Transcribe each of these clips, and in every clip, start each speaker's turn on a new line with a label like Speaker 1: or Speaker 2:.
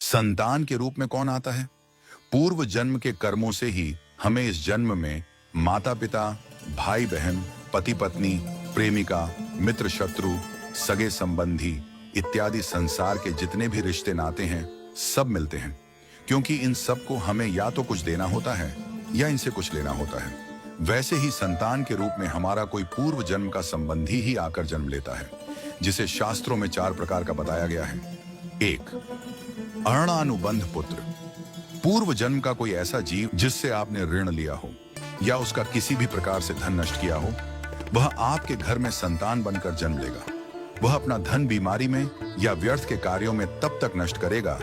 Speaker 1: संतान के रूप में कौन आता है? पूर्व जन्म के कर्मों से ही हमें इस जन्म में माता पिता, भाई बहन, पति पत्नी, प्रेमिका, मित्र शत्रु, सगे संबंधी इत्यादि संसार के जितने भी रिश्ते नाते हैं सब मिलते हैं, क्योंकि इन सब को हमें या तो कुछ देना होता है या इनसे कुछ लेना होता है। वैसे ही संतान के रूप में हमारा कोई पूर्व जन्म का संबंधी ही आकर जन्म लेता है, जिसे शास्त्रों में 4 प्रकार का बताया गया है। 1. अणानुबंध पुत्र। पूर्व जन्म का कोई ऐसा जीव जिससे आपने ऋण लिया हो या उसका किसी भी प्रकार से धन नष्ट किया हो, वह आपके घर में संतान बनकर जन्म लेगा। वह अपना धन बीमारी में या व्यर्थ के कार्यों में तब तक नष्ट करेगा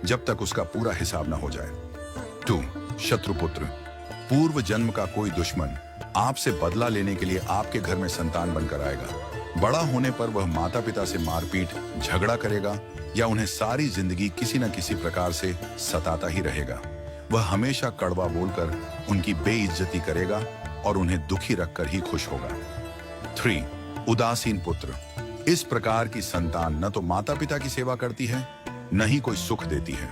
Speaker 1: जब तक उसका पूरा हिसाब न हो जाए। 2. शत्रुपुत्र। पूर्व जन्म का कोई दुश्मन आपसे बदला लेने के लिए आपके घर में संतान बनकर आएगा। बड़ा होने पर वह माता पिता से मारपीट, झगड़ा करेगा या उन्हें सारी जिंदगी किसी न किसी प्रकार से सताता ही रहेगा। वह हमेशा कड़वा बोलकर उनकी बेइज्जती करेगा और उन्हें दुखी रखकर ही खुश होगा। 3. उदासीन पुत्र। इस प्रकार की संतान न तो माता पिता की सेवा करती है, न ही कोई सुख देती है।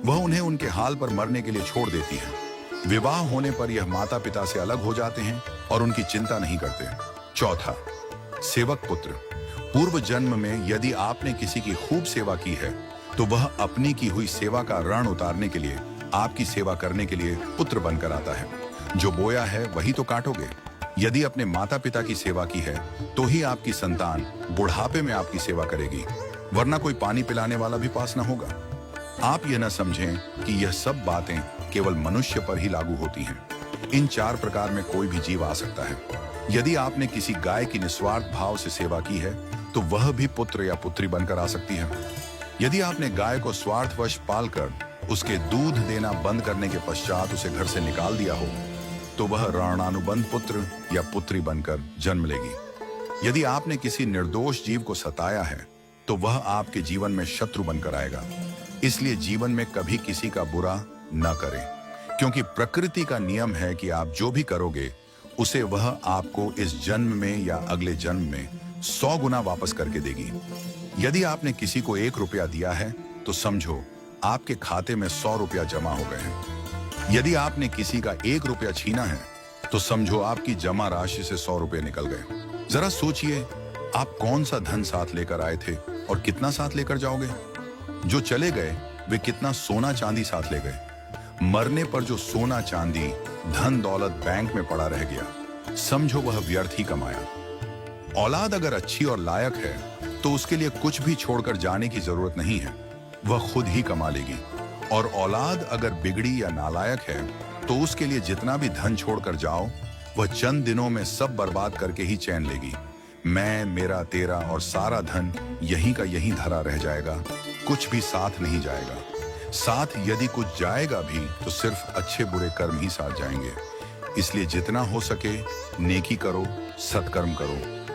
Speaker 1: वह उन्हें उनके हाल पर मरने के लिए छोड़ देती है। विवाह होने पर यह माता पिता से अलग हो जाते हैं और उनकी चिंता नहीं करते। 4. सेवक पुत्र। पूर्व जन्म में यदि आपने किसी की खूब सेवा की है तो वह अपनी की हुई सेवा का ऋण उतारने के लिए आपकी सेवा करने के लिए पुत्र बनकर आता है। जो बोया है वही तो काटोगे। यदि अपने माता पिता की सेवा की है तो ही आपकी संतान बुढ़ापे में आपकी सेवा करेगी, वरना कोई पानी पिलाने वाला भी पास न होगा। आप यह न समझें कि यह सब बातें केवल मनुष्य पर ही लागू होती हैं। इन 4 प्रकार में कोई भी जीव आ सकता है। यदि आपने किसी गाय की निस्वार्थ भाव से सेवा की है तो वह भी पुत्र या पुत्री बनकर आ सकती है। यदि आपने गाय को स्वार्थवश पालकर उसके दूध देना बंद करने के पश्चात उसे घर से निकाल दिया हो तो वह ऋणानुबंध पुत्र या पुत्री बनकर जन्म लेगी। यदि आपने किसी निर्दोष जीव को सताया है तो वह आपके जीवन में शत्रु बनकर आएगा। इसलिए जीवन में कभी किसी का बुरा न करें, क्योंकि प्रकृति का नियम है कि आप जो भी करोगे उसे वह आपको इस जन्म में या अगले जन्म में 100 गुना वापस करके देगी। यदि आपने किसी को 1 रुपया दिया है तो समझो आपके खाते में 100 रुपया जमा हो गए हैं। यदि आपने किसी का 1 रुपया छीना है तो समझो आपकी जमा राशि से 100 रुपये निकल गए। जरा सोचिए, आप कौन सा धन साथ लेकर आए थे और कितना साथ लेकर जाओगे? जो चले गए वे कितना सोना चांदी साथ ले गए। मरने पर जो सोना चांदी धन दौलत बैंक में पड़ा रह गया, समझो वह व्यर्थ ही कमाया। औलाद अगर अच्छी और लायक है तो उसके लिए कुछ भी छोड़कर जाने की जरूरत नहीं है, वह खुद ही कमा लेगी। और औलाद अगर बिगड़ी या नालायक है तो उसके लिए जितना भी धन छोड़कर जाओ वह चंद दिनों में सब बर्बाद करके ही चैन लेगी। मैं, मेरा, तेरा और सारा धन यहीं का यहीं धरा रह जाएगा, कुछ भी साथ नहीं जाएगा। साथ यदि कुछ जाएगा भी तो सिर्फ अच्छे बुरे कर्म ही साथ जाएंगे। इसलिए जितना हो सके नेकी करो, सत्कर्म करो